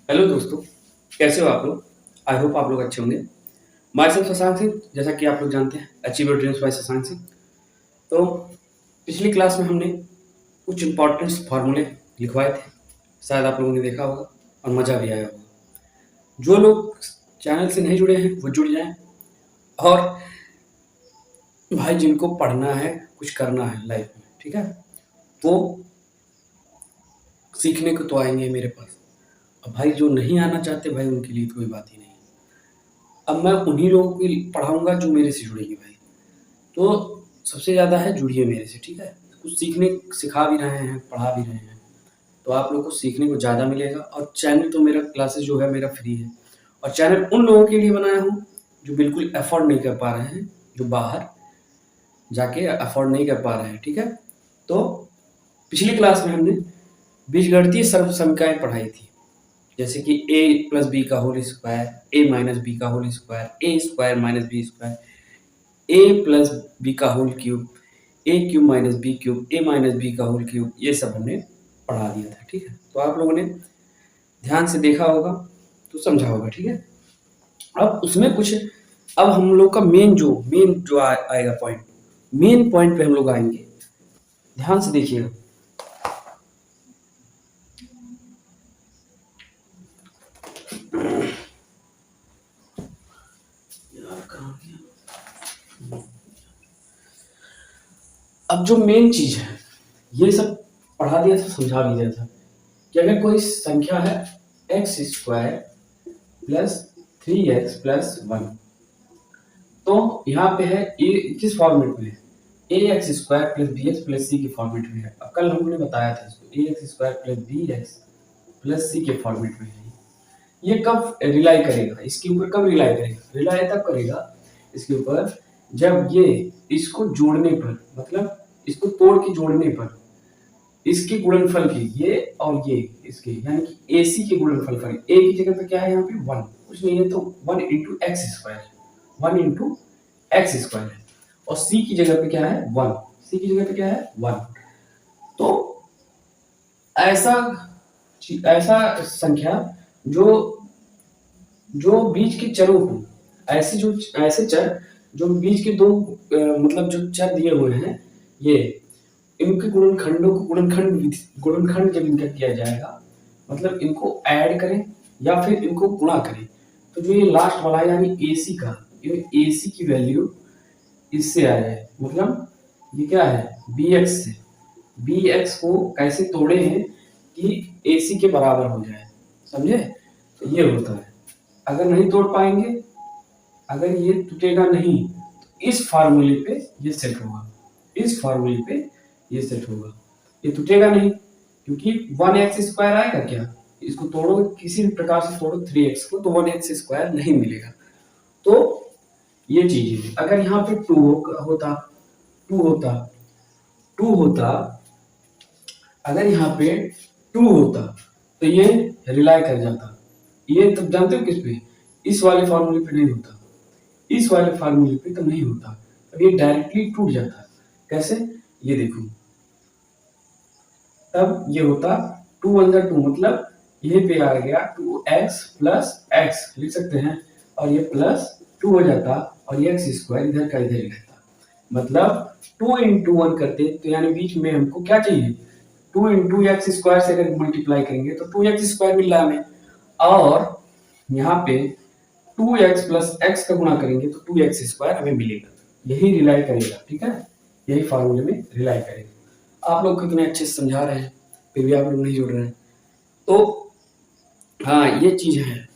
Hello दोस्तों, कैसे हो आप लोग? आई होप आप लोग अच्छे होंगे। माय सेल्फ शशांक सिंह, जैसा कि आप लोग जानते हैं, achieve your dreams by Shashank Singh. तो पिछली क्लास में हमने कुछ इंपॉर्टेंट फार्मूले लिखवाए थे, शायद आप लोगों ने देखा होगा और मज़ा भी आया होगा। जो लोग चैनल से नहीं जुड़े हैं वो जुड़ जाएं, और भाई जिनको पढ़ना है, कुछ करना है लाइफ में, ठीक है, वो सीखने को तो आएंगे मेरे पास। अब भाई जो नहीं आना चाहते भाई, उनके लिए तो कोई बात ही नहीं है। अब मैं उन्हीं लोगों को पढ़ाऊँगा जो मेरे से जुड़ेंगे भाई। तो सबसे ज़्यादा है जुड़िए मेरे से, ठीक है? कुछ सीखने सिखा भी रहे हैं, पढ़ा भी रहे हैं, तो आप लोग को सीखने को ज़्यादा मिलेगा। और चैनल तो मेरा क्लासेस जो है मेरा फ्री है, और चैनल उन लोगों के लिए बनाया हूँ जो बिल्कुल अफ़ोर्ड नहीं कर पा रहे हैं, जो बाहर जाके अफ़ोर्ड नहीं कर पा रहे हैं, ठीक है? तो पिछली क्लास में हमने बीजगणितीय सर्वसमीकरण पढ़ाई थी, जैसे कि a प्लस बी का whole square, a minus B का whole square, A square minus B square, A plus B का whole cube, A cube minus B cube, A minus B का होल क्यूब, ये सब हमने पढ़ा दिया था, ठीक है? तो आप लोगों ने ध्यान से देखा होगा तो समझा होगा, ठीक है? अब उसमें कुछ, अब हम लोग का मेन जो आएगा पॉइंट, मेन पॉइंट पे हम लोग आएंगे। ध्यान से देखिएगा। अब जो मेन चीज है, ये सब पढ़ा दिया था, समझा भी दिया था कि अगर कोई संख्या है x square plus 3x plus 1, तो यहाँ पे है ए किस फॉर्मेट में है, A X square plus B X plus C के फॉर्मेट में है। अब कल हमने बताया था इसको, A X square plus B X plus C के फॉर्मेट में है। ये कब रिलाई करेगा, इसके ऊपर कब रिलाई करेगा? रिलाई तब करेगा इसके ऊपर जब ये इसको जोड़ने पर, मतलब इसको तोड़ के जोड़ने पर, इसके गुणनफल के, ये और ये इसके, यानी कि AC के गुणनफल पर, A की जगह पे क्या है यहाँ पे 1, कुछ नहीं है तो 1 into x square, 1 into x square है, और C की जगह पे क्या है 1, C की जगह पे क्या है 1। तो ऐसा ऐसा संख्या जो जो बीच के चरों को, ऐसे चर जो बीच के दो मतलब जो चर दिए हुए हैं, ये इनके गुणनखंडों को गुणनखंड जब इनका किया जाएगा, मतलब इनको ऐड करें या फिर इनको गुणा करें, तो जो ये लास्ट वाला है यानी AC का, ये AC की वैल्यू इससे आ जाए, मतलब ये क्या है BX से, BX को कैसे तोड़े हैं कि AC के बराबर हो जाए, समझे? तो ये होता है। अगर नहीं तोड़ पाएंगे, अगर ये टूटेगा नहीं, तो इस फार्मूले पे ये सेट होगा, इस फार्मूले पे ये सेट होगा, ये टूटेगा नहीं, क्योंकि 1x स्क्वायर आएगा क्या, इसको तोड़ो किसी भी प्रकार से तोड़ो 3x को, तो 1x स्क्वायर नहीं मिलेगा। तो ये चीज है। अगर यहाँ पे 2 होता 2 होता 2 होता, अगर यहाँ पे 2 होता तो ये रिलाई कर जाता, ये तब जानते हो किस पे, इस वाले फार्मूले पे नहीं होता, इस वाले फार्मूले पे तो नहीं होता, अब ये डायरेक्टली टूट जाता। कैसे, ये देखो, तब ये होता 2 1 2, मतलब ये पे आ गया 2x प्लस x लिख सकते हैं, और ये प्लस 2 हो जाता, और ये x स्क्वायर इधर का इधर ही रहता, मतलब 2 इंटू 1 करते, तो यानी बीच में हमको क्या चाहिए, 2 इंटू एक्स स्क्वायर से अगर मल्टीप्लाई करेंगे तो 2x स्क्वायर मिल रहा है हमें, और यहाँ पे 2x प्लस x का गुणा करेंगे तो 2x स्क्वायर हमें मिलेगा, यही रिलाई करेगा, ठीक है? यही फार्मूले में रिलाई करेगा। आप लोग कितने अच्छे से समझा रहे हैं, फिर भी आप लोग नहीं जुड़ रहे हैं। तो हाँ, ये चीज है,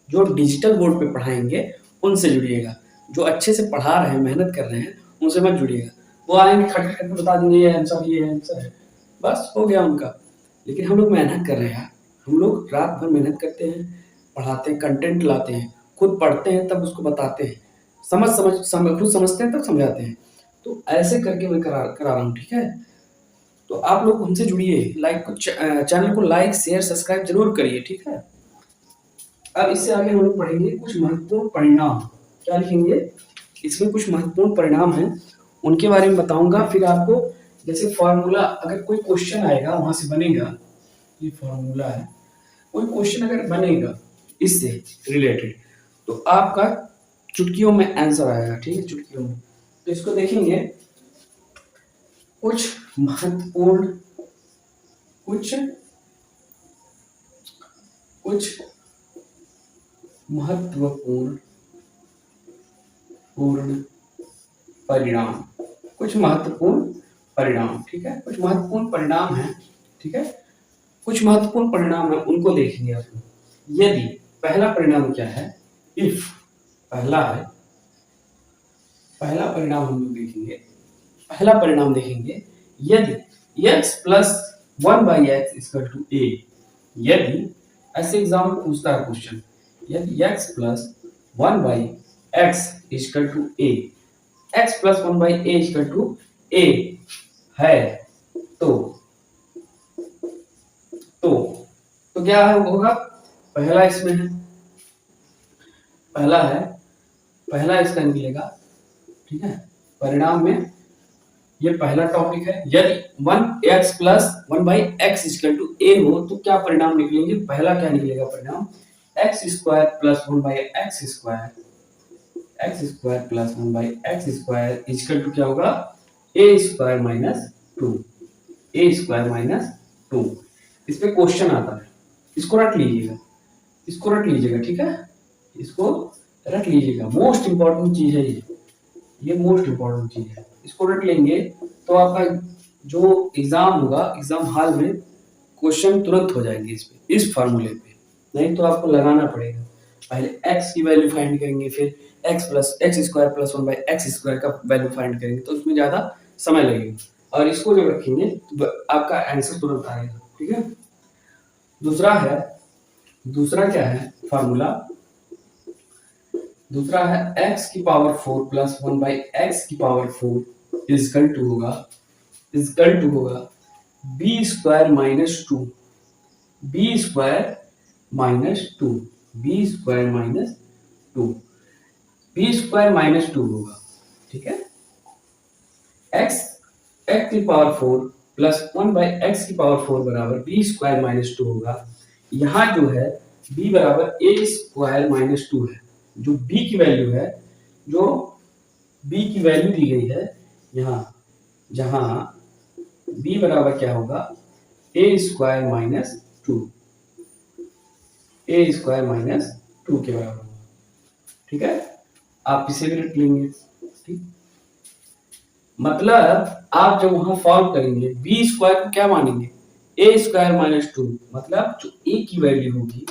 जो डिजिटल बोर्ड पे पढ़ाएंगे उनसे जुड़िएगा, जो अच्छे से पढ़ा रहे हैं, मेहनत कर रहे हैं, उनसे मत जुड़िएगा। वो आएंगे खट खट बता देंगे ये आंसर है, बस हो गया उनका। लेकिन हम लोग मेहनत कर रहे हैं, हम लोग रात भर मेहनत करते हैं, पढ़ाते हैं, कंटेंट लाते हैं, खुद पढ़ते हैं तब उसको बताते हैं, खुद समझते हैं तब समझाते हैं। तो ऐसे करके मैं करा रहा हूँ, ठीक है? तो आप लोग हमसे जुड़िए, चैनल को लाइक शेयर सब्सक्राइब जरूर करिए, ठीक है? अब इससे आगे हम लोग पढ़ेंगे कुछ महत्वपूर्ण परिणाम। क्या लिखेंगे? इसमें कुछ महत्वपूर्ण परिणाम हैं, उनके बारे में बताऊंगा। फिर आपको जैसे फॉर्मूला, अगर कोई क्वेश्चन आएगा वहां से बनेगा, ये फॉर्मूला है, कोई क्वेश्चन अगर बनेगा इससे रिलेटेड तो आपका चुटकियों में आंसर आएगा, ठीक है, चुटकियों में। तो इसको देखेंगे, कुछ महत्वपूर्ण कुछ कुछ महत्वपूर्ण पूर्ण परिणाम, कुछ महत्वपूर्ण परिणाम, ठीक है, कुछ महत्वपूर्ण परिणाम है, ठीक है, कुछ महत्वपूर्ण परिणाम है, उनको देखेंगे आप लोग। यदि पहला परिणाम क्या है, इफ पहला है, पहला परिणाम हम लोग देखेंगे, पहला परिणाम देखेंगे, यदि x plus 1/x equal to a, यदि ऐसे एग्जाम में पूछता है क्वेश्चन, यदि x plus 1/x equal to a, x plus 1/a equal to a है, तो क्या है होगा, पहला इसमें है, पहला इसका निकलेगा, ठीक है, परिणाम में ये पहला टॉपिक है। यदि 1x plus 1/x equal to a हो तो क्या परिणाम निकलेंगे, पहला क्या निकलेगा परिणाम, x square plus 1/x square, x square plus 1/x square equal to क्या होगा, a square minus 2, a square minus 2। इस पे क्वेश्चन आता है, इसको रख लीजिएगा, इसको रख लीजिएगा, ठीक है, इसको रख लीजिएगा, मोस्ट इंपॉर्टेंट चीज है ये मोस्ट इंपॉर्टेंट चीज है, इसको रख लेंगे तो आपका जो एग्जाम होगा, एग्जाम हॉल में क्वेश्चन तुरंत हो जाएंगे इस पे, इस फार्मूले पे, नहीं तो आपको लगाना पड़ेगा, पहले x की वैल्यू फाइंड करेंगे, फिर x square plus 1/x square का वैल्यू फाइंड करेंगे, तो उसमें ज्यादा समय लगेगा, और इसको जब रखेंगे तो आपका आंसर तुरंत आएगा, ठीक है। दूसरा क्या है फार्मूला, दूसरा है x की पावर 4 प्लस 1/x की पावर 4 इक्वल टू होगा b square minus 2, b square minus 2, b square minus 2, b square minus 2 होगा, ठीक है, x की पावर 4 प्लस 1/x की पावर 4 बराबर b स्क्वायर माइनस 2 होगा। यहाँ जो है b बराबर a स्क्वायर माइनस 2 है, जो b की वैल्यू है, जो b की वैल्यू दी गई है यहाँ, जहां b बराबर क्या होगा, a square minus 2, a square minus 2 के बराबर होगा, ठीक है, आप इसे भी रख लेंगे, ठीक, मतलब आप जब वहां सॉल्व करेंगे b स्क्वायर को क्या मानेंगे, a स्क्वायर माइनस 2, मतलब जो a की वैल्यू होगी,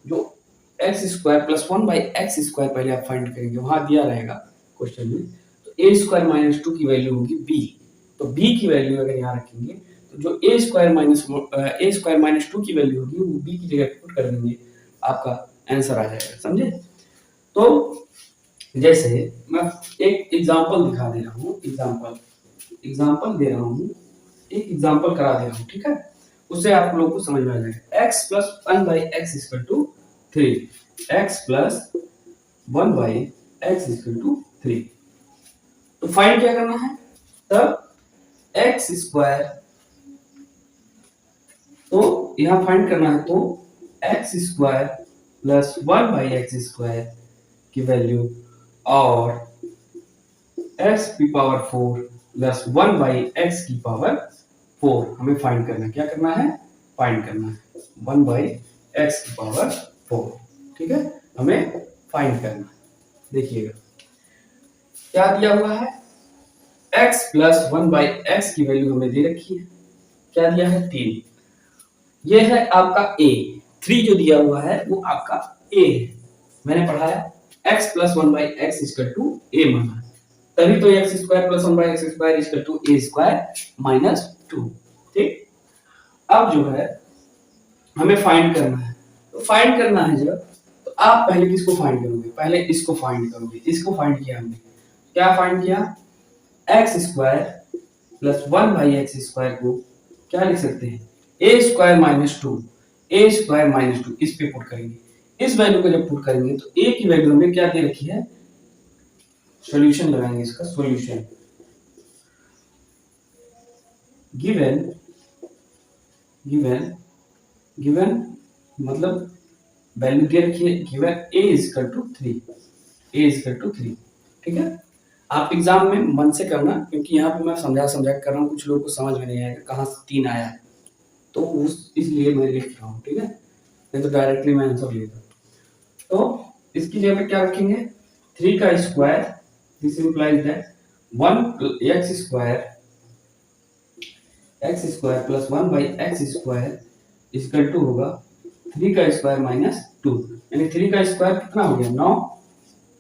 जो x square plus 1/x square पहले आप फाइंड करेंगे, वहां दिया रहेगा क्वेश्चन में, तो a स्क्वायर माइनस 2 की वैल्यू होगी b, तो b की वैल्यू अगर यहाँ रखेंगे तो जो a स्क्वायर माइनस 2 की वैल्यू होगी वो b की जगह पुट कर देंगे, आपका आंसर आ जाएगा, समझे। तो जैसे मैं एक एग्जांपल दिखा दे रहा हूँ, एग्जांपल दे रहा हूँ, एक एग्जांपल करा दे रहा हूँ, ठीक है, उससे आप लोगों को समझ में आ जाएगा। x plus 1/x equal to 3, x plus 1/x equal to 3, तो फाइंड क्या करना है, तब x स्क्वायर, तो यहां फाइंड करना है, तो x square plus 1/x square की वैल्यू और x की पावर 4 प्लस 1/x की पावर 4 हमें फाइंड करना है, क्या करना है, फाइंड करना है 1/x की पावर 4, ठीक है, हमें फाइंड करना है। देखिएगा क्या दिया हुआ है, x प्लस 1/x की वैल्यू हमें दे रखी है, क्या दिया है 3, ये है आपका a, 3 जो दिया हुआ है वो आपका a है, मैंने पढ़ाया x plus 1/x equal to a माना, तभी तो x square plus 1/x square equal to a square minus 2, ठीक। अब जो है हमें फाइंड करना है, तो फाइंड करना है जब, तो आप पहले किसको फाइंड करोगे, पहले इसको फाइंड करोगे, इसको फाइंड किया हमने, क्या फाइंड किया, x square plus 1/x square को क्या लिख सकते हैं, a square minus 2, a square minus 2 इस पे पुट करेंगे, इस वैल्यू को जब पुट करेंगे तो a की वैल्यू हमें क्या दे रखी है, सॉल्यूशन लगाएंगे, इसका सॉल्यूशन, गिवन मतलब वैल्यू दे रखी है given a equal to 3, a equal to 3, ठीक है। आप एग्जाम में मन से करना, क्योंकि यहाँ पे मैं समझा समझा कर रहा हूँ, कुछ लोगों को समझ में नहीं आएगा कहाँ से 3 आया है, तो उस इसलिए मैं लिख रहा हूँ, ठीक है, नहीं तो डायरेक्टली मैं आंसर लेता। तो इसकी जगह पे क्या रखेंगे, 3 का square, this implies that 1 X square plus 1 by X square equal to होगा 3 का स्क्वायर माइनस 2, यानी 3 का स्क्वायर कितना हो गया 9,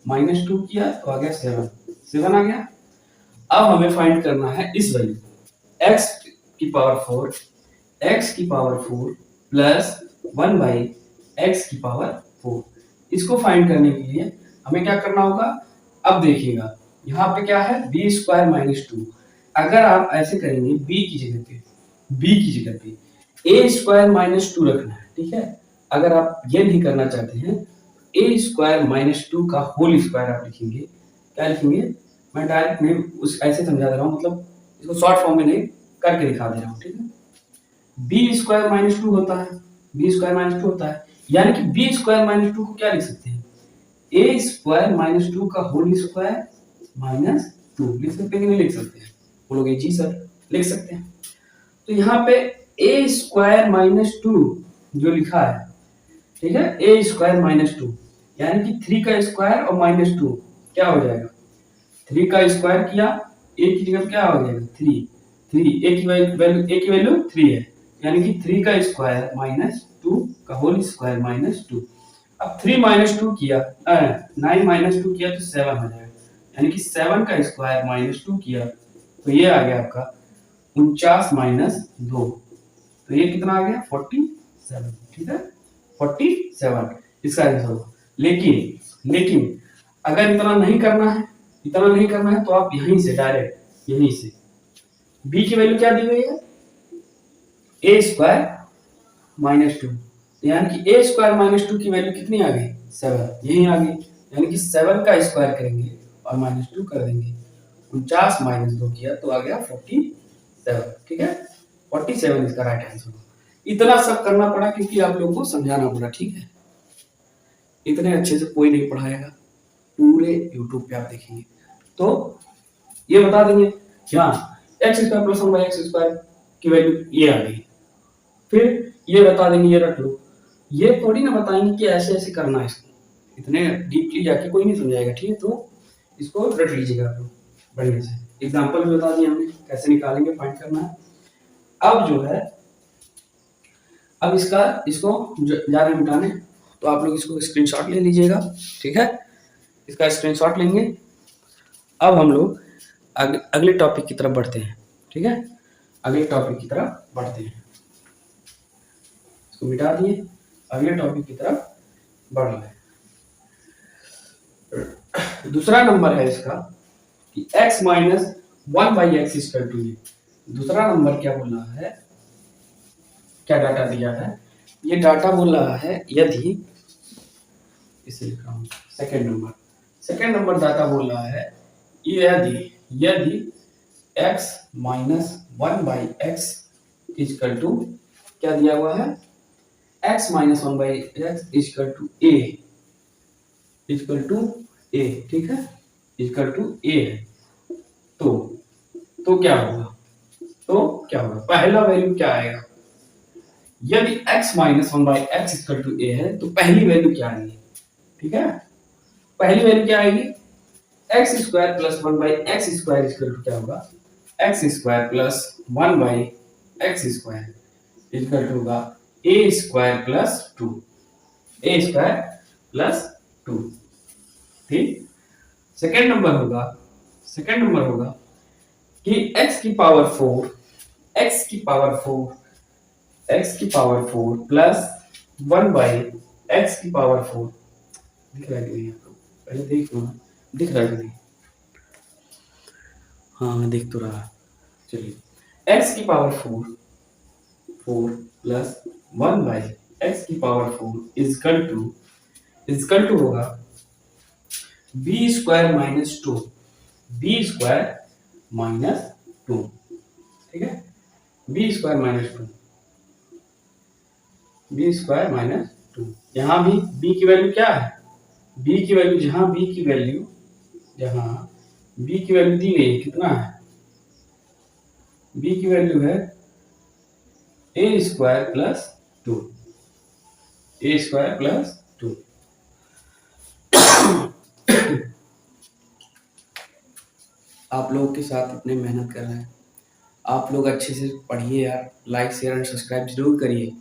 माइनस 2 किया तो आ गया 7, 7 आ गया। अब हमें फाइंड करना है इस वैल्यू x की पावर 4, x की पावर 4 प्लस 1 बाई एक्स की पावर 4। इसको फाइंड करने के लिए हमें क्या करना होगा, अब देखिएगा यहाँ पे क्या है बी स्क्वायर माइनस 2, अगर आप ऐसे करेंगे b की जगह पे ए स्क्वायर माइनस 2 रखना है, ठीक है। अगर आप ये नहीं करना चाहते हैं ए स्क्वायर माइनस 2 का होल स्क्वायर आप लिखेंगे, क्या लिखेंगे, मैं डायरेक्ट नहीं उस ऐसे समझा दे रहा हूँ, मतलब इसको शॉर्ट फॉर्म में नहीं करके दिखा दे रहा हूँ, ठीक है। बी स्क्वायर माइनस 2 होता है, बी स्क्वायर माइनस 2 होता है, यानी कि बी स्क्वायर माइनस 2 को क्या लिख सकते हैं, ए स्क्वायर माइनस 2 का होल स्क्वायर माइनस 2 लिख सकते हैं कि नहीं लिख सकते हैं, बोलोगे जी सर लिख सकते हैं। तो यहाँ पे ए स्क्वायर माइनस 2 जो लिखा है, ठीक है, ए स्क्वायर माइनस 2 यानी कि 3 का स्क्वायर और माइनस 2 क्या हो जाएगा, 3 का स्क्वायर किया ए की जगह क्या हो जाएगा 3, 3 ए की वैल्यू 3 है, यानी कि 3 का स्क्वायर माइनस 2 का होल स्क्वायर माइनस 2। अब 3 माइनस 2 किया 9 माइनस 2 किया तो 7 हो जाएगा, यानी कि 7 का स्क्वायर माइनस 2 किया तो ये आ गया आपका 49 माइनस 2, तो ये कितना आ गया 47, ठीक है 47 इसका आंसर होगा। लेकिन अगर इतना नहीं करना है तो आप यहीं से डायरेक्ट यहीं से b की वैल्यू क्या दी गई है ए स्क्वायर माइनस 2, यानी कि ए स्क्वायर माइनस 2 की वैल्यू कितनी आ गई 7, यही आ गई, यानी कि 7 का स्क्वायर करेंगे और माइनस 2 कर देंगे, 49 माइनस 2 किया तो आ गया 47, ठीक है 47 इसका राइट आंसर होगा। इतना सब करना पड़ा क्योंकि आप लोगों को समझाना पड़ा, ठीक है, इतने अच्छे से कोई नहीं पढ़ाएगा, पूरे यूट्यूब पे आप देखेंगे तो ये बता देंगे क्या x square plus 1 by X square की वैल्यू ये आ गई, फिर ये बता देंगे ये रख लो, ये थोड़ी ना बताएंगे कि ऐसे ऐसे करना है इसको, इतने डीपली जाके कोई नहीं समझाएगा, ठीक है, तो इसको रख लीजिएगा आप लोग बढ़िया से। एग्जांपल भी बता दिए हमने कैसे निकालेंगे, फाइंड करना है। अब जो है अब इसको ज्यादा मिटाने तो आप लोग इसको स्क्रीनशॉट ले लीजिएगा, ठीक है, इसका स्क्रीनशॉट लेंगे। अब हम लोग अगले टॉपिक की तरफ बढ़ते हैं, ठीक है, अगले टॉपिक की तरफ बढ़ते हैं, इसको मिटा दिए, अगले टॉपिक की तरफ बढ़ रहे हैं। दूसरा नंबर है इसका कि x minus 1 by X equal to ये, दूसरा नंबर क्या बोल रहा है, क्या डाटा दिया है, ये डाटा बोल रहा है यदि, इसे लिख रहा हूँ सेकेंड नंबर डाटा बोल रहा है यदि x minus 1 by X equal to क्या दिया हुआ है, x minus 1 by X equal to A, ठीक है, इक्वल टू ए है, तो क्या होगा, पहला वैल्यू क्या आएगा, यदि x minus 1 by X equal to A है तो पहली वैल्यू क्या आएगी, ठीक है, पहली वैल्यू क्या आएगी X square plus 1 by X square equal to क्या होगा, X square plus 1 by X square equal to होगा A square plus 2, A square plus 2, ठीक। सेकेंड नंबर होगा कि x की पावर 4 प्लस 1 बाई एक्स की पावर 4, दिख रहा है कि नहीं आपको, पहले देख लो ना, दिख रहा है कि नहीं, हाँ देख तो रहा, चलिए x की पावर 4 प्लस 1 बाई एक्स की पावर 4 इजकल टू होगा बी स्क्वायर माइनस 2, ठीक है, B square minus 2, B square minus 2। यहाँ भी बी की वैल्यू क्या है, बी की वैल्यू जहाँ बी की वैल्यू दी गई है कितना है, बी की वैल्यू है ए square plus 2, A square plus 2। आप लोगों के साथ इतने मेहनत कर रहे हैं, आप लोग अच्छे से पढ़िए यार, लाइक शेयर एंड सब्सक्राइब जरूर करिए।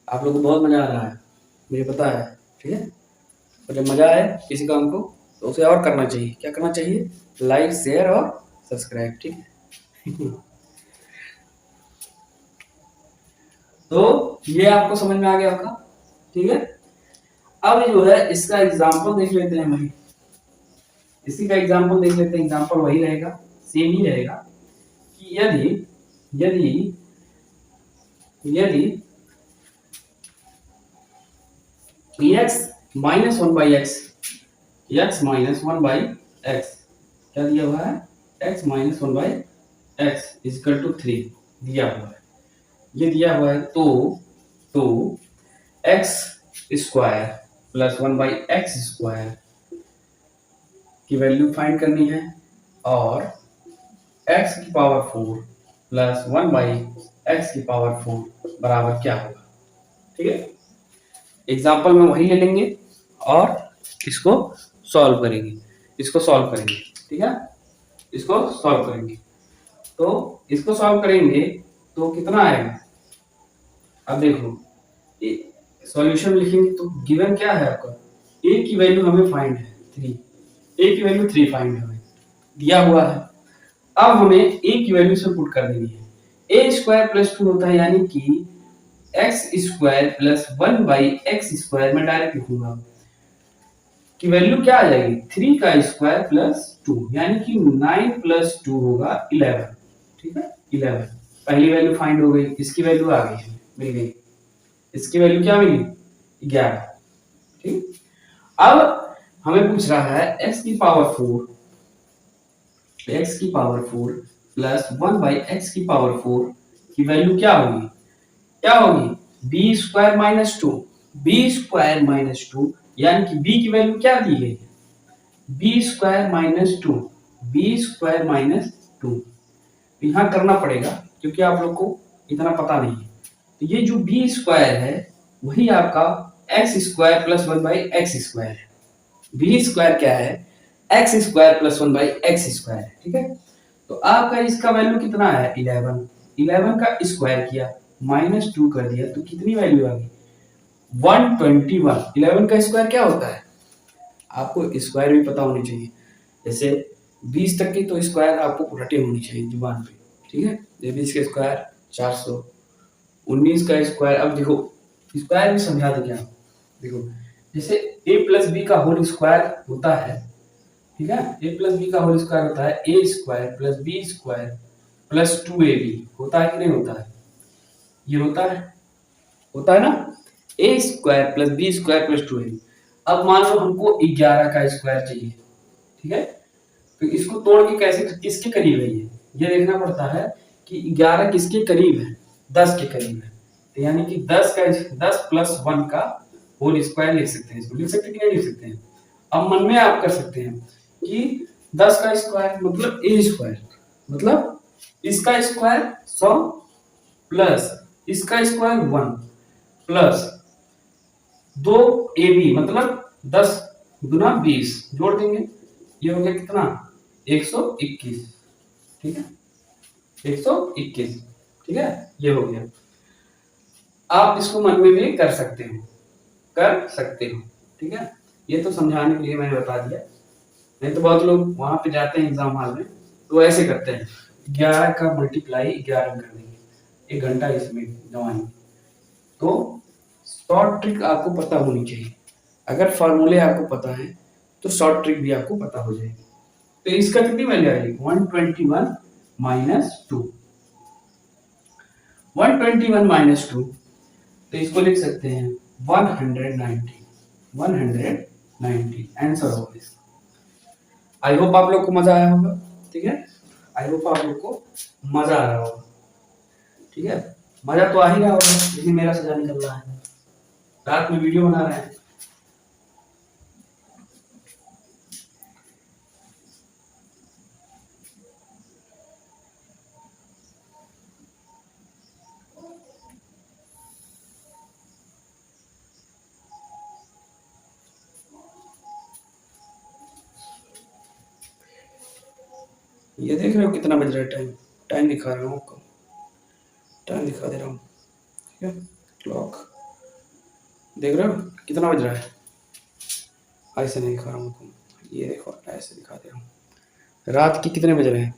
आप लोगों को बहुत मजा आ रहा है, मुझे पता है, ठीक है। और जब मजा आए किसी काम को तो उसे और करना चाहिए। क्या करना चाहिए, लाइक शेयर और सब्सक्राइब, ठीक है। तो ये आपको समझ में आ गया होगा, ठीक है। अब जो है इसका एग्जाम्पल देख लेते हैं भाई, इसी का एग्जाम्पल देख लेते हैं। एग्जाम्पल वही रहेगा, सेम ही रहेगा कि यदि यदि यदि x minus 1/x, x minus 1/x क्या दिया हुआ है, x minus 1/x equal to 3 दिया हुआ है, ये दिया हुआ है। तो x square plus 1/x square की वैल्यू फाइंड करनी है, और x की पावर 4 प्लस 1/x की पावर 4 बराबर क्या होगा, ठीक है। एग्जाम्पल में वही ले लेंगे और इसको सॉल्व करेंगे, ठीक है। इसको सॉल्व करेंगे, तो इसको सॉल्व करेंगे तो कितना आएगा। अब देखो सॉल्यूशन लिखेंगे तो गिवन क्या है आपका, a की वैल्यू हमें फाइंड है 3, a की वैल्यू 3 फाइंड हमें दिया हुआ है। अब हमें a की वैल्यू से पुट कर देनी है, a स्क्वायर प्लस 2 होता है, यानी कि x square plus 1/x square में डायरेक्ट लिखूंगा कि वैल्यू क्या आ जाएगी, 3 का स्क्वायर प्लस 2, यानी कि 9 प्लस 2 होगा 11, ठीक है। 11 पहली वैल्यू फाइंड हो गई, इसकी वैल्यू आ गई, मिल गई, इसकी वैल्यू क्या मिली 11, ठीक। अब हमें पूछ रहा है x की पावर 4 प्लस 1/x की पावर 4 की वैल्यू क्या होगी, बी स्क्वायर माइनस 2, यानी कि b की वैल्यू क्या दी गई है, बी स्क्वायर माइनस 2। यहाँ करना पड़ेगा क्योंकि आप लोग को इतना पता नहीं है। तो ये जो बी स्क्वायर है वही आपका x square plus 1/x square है। बी स्क्वायर क्या है, x square plus 1/x square है, ठीक है। तो आपका इसका वैल्यू कितना है 11 का स्क्वायर किया माइनस 2 कर दिया तो कितनी वैल्यू आ गई 121। 11 का स्क्वायर क्या होता है, आपको स्क्वायर भी पता होनी चाहिए, जैसे 20 तक की तो स्क्वायर आपको रटे होनी चाहिए जुबान पे, ठीक है। 20 का स्क्वायर 400, 19 का स्क्वायर, अब देखो स्क्वायर भी समझा दे क्या, देखो जैसे a प्लस बी का होल स्क्वायर होता है, ठीक है। a प्लस बी का होल स्क्वायर होता है a square plus B square plus 2ab, होता है कि नहीं होता है, ये होता है ना, a square plus B square plus 2ab। अब मान लो हमको 11 का स्क्वायर चाहिए, ठीक है। तो इसको तोड़ के कैसे, किसके करीब है ये देखना पड़ता है कि 11 किसके करीब है, 10 के करीब है। तो यानी कि 10 प्लस 1 का होल स्क्वायर लिख सकते हैं, इसको लिख सकते हैं कि नहीं लिख सकते हैं। अब मन में आप कर सकते हैं कि 10 का स्क्वायर मतलब a स्क्वायर, मतलब इसका स्क्वायर 100 प्लस इसका स्क्वायर 1 प्लस 2ab मतलब 10 गुना 20 जोड़ देंगे, ये हो गया कितना 121, ठीक है। 121, ठीक है, ये हो गया। आप इसको मन में भी कर सकते हो, ठीक है। ये तो समझाने के लिए मैंने बता दिया, नहीं तो बहुत लोग वहां पे जाते हैं एग्जाम हॉल में तो ऐसे करते हैं, 11 का मल्टीप्लाई 11 कर देंगे, 1 घंटा इसमें गवाएंगे। तो शॉर्ट ट्रिक आपको पता होनी चाहिए, अगर फॉर्मूले आपको पता है तो शॉर्ट ट्रिक भी आपको पता हो जाएगी। तो इसका कितनी वैल्यू आएगी 121 माइनस 2, 121 माइनस 2, तो इसको लिख सकते हैं 190 आंसर होगा इसका। आई होप आप लोग को मजा आया होगा, ठीक है। आई होप आप लोग को मजा आ रहा होगा, ठीक है। मजा तो आ ही रहा होगा, लेकिन मेरा सजा निकल रहा है। रात में वीडियो बना रहे हैं। ये देख रहे हो कितना बज रहा है? टाइम टाइम दिखा रहा हूँ आपको, टाइम दिखा दे रहा हूँ, ठीक है। क्लॉक देख रहे हो कितना बज रहा है? ऐसे नहीं दिखा रहा हूँ आपको, ये देखो ऐसे दिखा दे रहा हूँ। रात के कितने बज रहे हैं?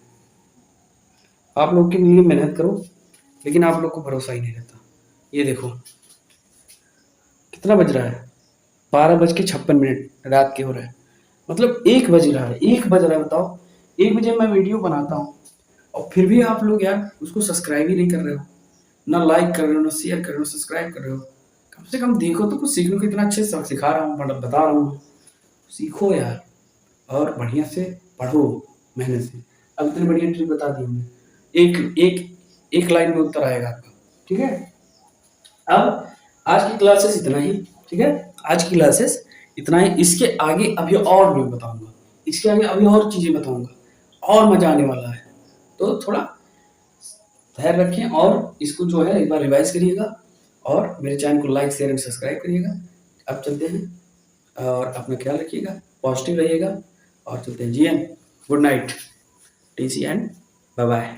आप लोग के लिए मेहनत करो, लेकिन आप लोग को भरोसा ही नहीं रहता। ये देखो कितना बज रहा है? 12:56 रात के हो रहे हैं। मतलब 1 बज रहा है, 1 बज रहा है, बताओ। 1 बजे मैं वीडियो बनाता हूँ और फिर भी आप लोग यार उसको सब्सक्राइब ही नहीं कर रहे हो, ना लाइक कर रहे हो, ना शेयर कर रहे हो, सब्सक्राइब कर रहे हो। कम से कम देखो तो, कुछ सीखने को इतना अच्छे से सिखा रहा हूँ, मतलब बता रहा हूँ, सीखो यार और बढ़िया से पढ़ो मेहनत से। अब इतनी बढ़िया ट्रिक बता दी हमने, एक एक एक लाइन में उत्तर आएगा आपका, ठीक है। अब आज की क्लासेस इतना ही, ठीक है। आज की क्लासेस इतना ही। इसके आगे अभी और भी बताऊंगा, इसके आगे अभी और चीजें बताऊंगा, और मजा आने वाला है। तो थोड़ा ध्यान रखें और इसको जो है एक बार रिवाइज करिएगा और मेरे चैनल को लाइक शेयर एंड सब्सक्राइब करिएगा। अब चलते हैं और अपना ख्याल रखिएगा, पॉजिटिव रहिएगा और चलते हैं। G N good night, T C and bye bye.